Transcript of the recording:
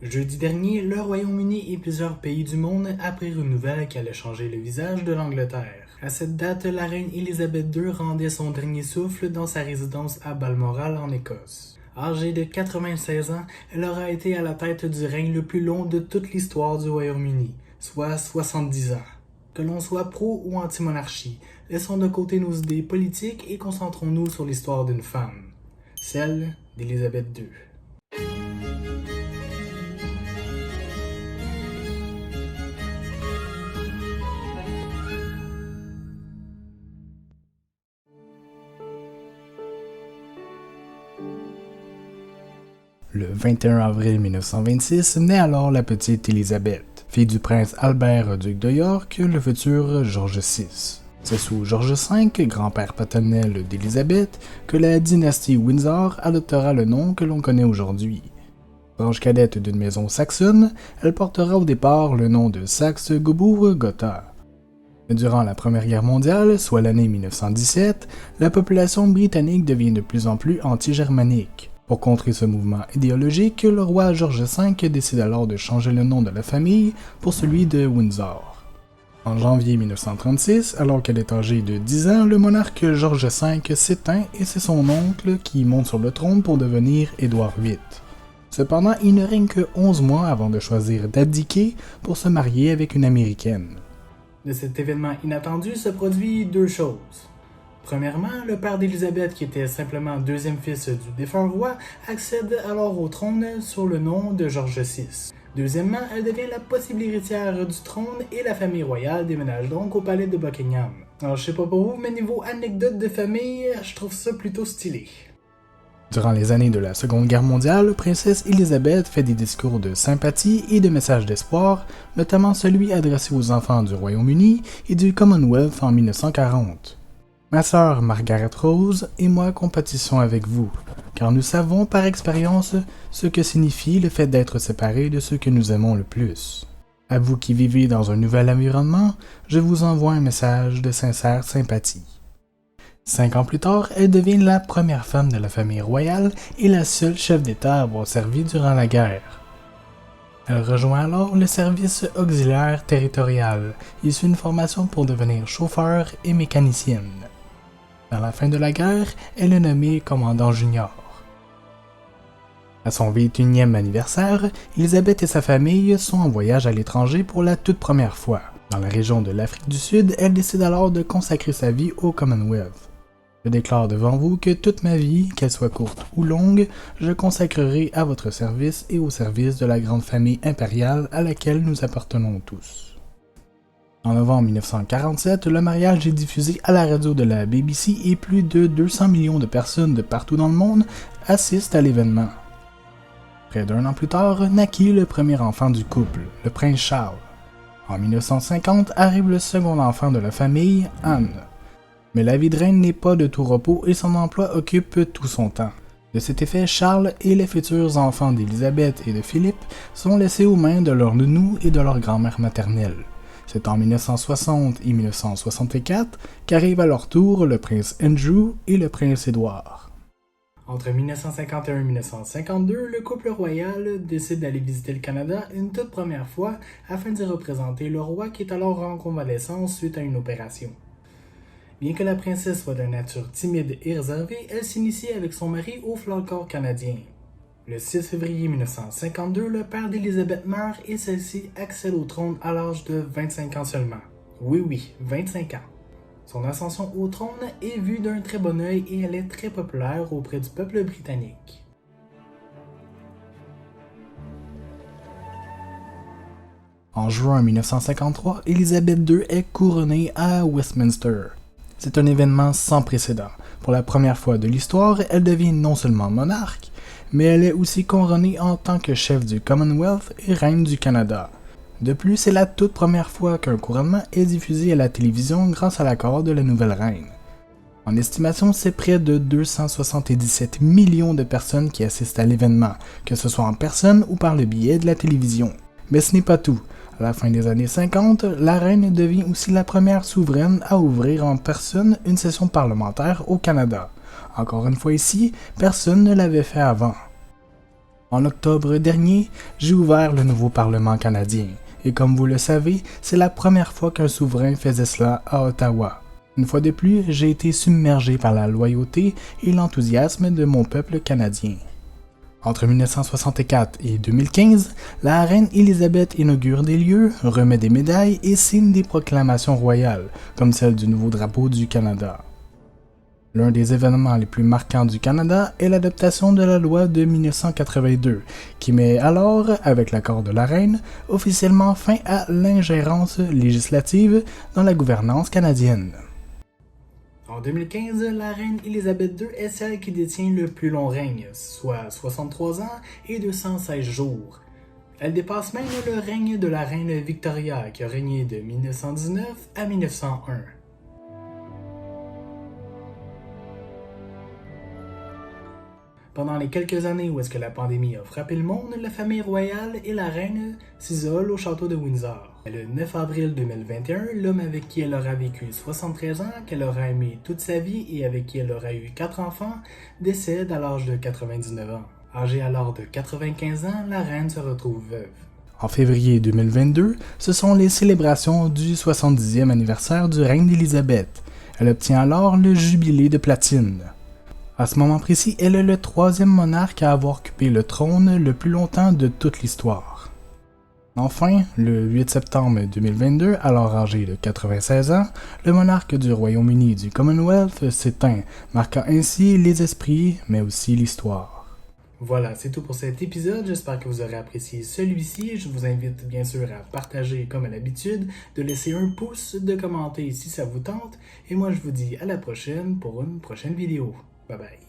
Jeudi dernier, le Royaume-Uni et plusieurs pays du monde apprirent une nouvelle qui allait changer le visage de l'Angleterre. À cette date, la reine Élisabeth II rendait son dernier souffle dans sa résidence à Balmoral en Écosse. Âgée de 96 ans, elle aura été à la tête du règne le plus long de toute l'histoire du Royaume-Uni, soit 70 ans. Que l'on soit pro ou anti-monarchie, laissons de côté nos idées politiques et concentrons-nous sur l'histoire d'une femme, celle d'Élisabeth II. Le 21 avril 1926 naît alors la petite Élisabeth, fille du prince Albert, duc de York, le futur George VI. C'est sous George V, grand-père paternel d'Élisabeth, que la dynastie Windsor adoptera le nom que l'on connaît aujourd'hui. Branche cadette d'une maison saxonne, elle portera au départ le nom de Saxe-Cobourg-Gotha. Durant la Première Guerre mondiale, soit l'année 1917, la population britannique devient de plus en plus anti-germanique. Pour contrer ce mouvement idéologique, le roi George V décide alors de changer le nom de la famille pour celui de Windsor. En janvier 1936, alors qu'elle est âgée de 10 ans, le monarque George V s'éteint et c'est son oncle qui monte sur le trône pour devenir Édouard VIII. Cependant, il ne règne que 11 mois avant de choisir d'abdiquer pour se marier avec une Américaine. De cet événement inattendu se produit deux choses. Premièrement, le père d'Élisabeth, qui était simplement deuxième fils du défunt roi, accède alors au trône sur le nom de George VI. Deuxièmement, elle devient la possible héritière du trône et la famille royale déménage donc au palais de Buckingham. Alors je sais pas pour vous, mais niveau anecdote de famille, je trouve ça plutôt stylé. Durant les années de la Seconde Guerre mondiale, princesse Élisabeth fait des discours de sympathie et de messages d'espoir, notamment celui adressé aux enfants du Royaume-Uni et du Commonwealth en 1940. Ma sœur Margaret Rose et moi compatissons avec vous, car nous savons par expérience ce que signifie le fait d'être séparés de ceux que nous aimons le plus. À vous qui vivez dans un nouvel environnement, je vous envoie un message de sincère sympathie. 5 ans plus tard, elle devient la première femme de la famille royale et la seule chef d'État à avoir servi durant la guerre. Elle rejoint alors le service auxiliaire territorial et suit une formation pour devenir chauffeur et mécanicienne. À la fin de la guerre, elle est nommée commandant junior. À son 21e anniversaire, Élisabeth et sa famille sont en voyage à l'étranger pour la toute première fois. Dans la région de l'Afrique du Sud, elle décide alors de consacrer sa vie au Commonwealth. Je déclare devant vous que toute ma vie, qu'elle soit courte ou longue, je consacrerai à votre service et au service de la grande famille impériale à laquelle nous appartenons tous. En novembre 1947, le mariage est diffusé à la radio de la BBC et plus de 200 millions de personnes de partout dans le monde assistent à l'événement. Près d'un an plus tard, naquit le premier enfant du couple, le prince Charles. En 1950 arrive le second enfant de la famille, Anne. Mais la vie de reine n'est pas de tout repos et son emploi occupe tout son temps. De cet effet, Charles et les futurs enfants d'Élisabeth et de Philippe sont laissés aux mains de leur nounou et de leur grand-mère maternelle. C'est en 1960 et 1964 qu'arrivent à leur tour le prince Andrew et le prince Édouard. Entre 1951 et 1952, le couple royal décide d'aller visiter le Canada une toute première fois afin d'y représenter le roi qui est alors en convalescence suite à une opération. Bien que la princesse soit de nature timide et réservée, elle s'initie avec son mari au folklore canadien. Le 6 février 1952, le père d'Élisabeth meurt et celle-ci accède au trône à l'âge de 25 ans seulement. Oui, 25 ans. Son ascension au trône est vue d'un très bon œil et elle est très populaire auprès du peuple britannique. En juin 1953, Élisabeth II est couronnée à Westminster. C'est un événement sans précédent. Pour la première fois de l'histoire, elle devient non seulement monarque, mais elle est aussi couronnée en tant que chef du Commonwealth et reine du Canada. De plus, c'est la toute première fois qu'un couronnement est diffusé à la télévision grâce à l'accord de la nouvelle reine. En estimation, c'est près de 277 millions de personnes qui assistent à l'événement, que ce soit en personne ou par le biais de la télévision. Mais ce n'est pas tout. À la fin des années 50, la reine devient aussi la première souveraine à ouvrir en personne une session parlementaire au Canada. Encore une fois ici, personne ne l'avait fait avant. En octobre dernier, j'ai ouvert le nouveau Parlement canadien, et comme vous le savez, c'est la première fois qu'un souverain faisait cela à Ottawa. Une fois de plus, j'ai été submergé par la loyauté et l'enthousiasme de mon peuple canadien. Entre 1964 et 2015, la reine Élisabeth inaugure des lieux, remet des médailles et signe des proclamations royales, comme celle du nouveau drapeau du Canada. L'un des événements les plus marquants du Canada est l'adoption de la loi de 1982, qui met alors, avec l'accord de la reine, officiellement fin à l'ingérence législative dans la gouvernance canadienne. En 2015, la reine Élisabeth II est celle qui détient le plus long règne, soit 63 ans et 216 jours. Elle dépasse même le règne de la reine Victoria, qui a régné de 1919 à 1901. Pendant les quelques années où est-ce que la pandémie a frappé le monde, la famille royale et la reine s'isolent au château de Windsor. Le 9 avril 2021, l'homme avec qui elle aura vécu 73 ans, qu'elle aura aimé toute sa vie et avec qui elle aura eu 4 enfants, décède à l'âge de 99 ans. Âgée alors de 95 ans, la reine se retrouve veuve. En février 2022, ce sont les célébrations du 70e anniversaire du règne d'Élisabeth. Elle obtient alors le jubilé de platine. À ce moment précis, elle est le 3e monarque à avoir occupé le trône le plus longtemps de toute l'histoire. Enfin, le 8 septembre 2022, alors âgé de 96 ans, le monarque du Royaume-Uni et du Commonwealth s'éteint, marquant ainsi les esprits, mais aussi l'histoire. Voilà, c'est tout pour cet épisode. J'espère que vous aurez apprécié celui-ci. Je vous invite bien sûr à partager comme à l'habitude, de laisser un pouce, de commenter si ça vous tente. Et moi, je vous dis à la prochaine pour une prochaine vidéo. Bye bye.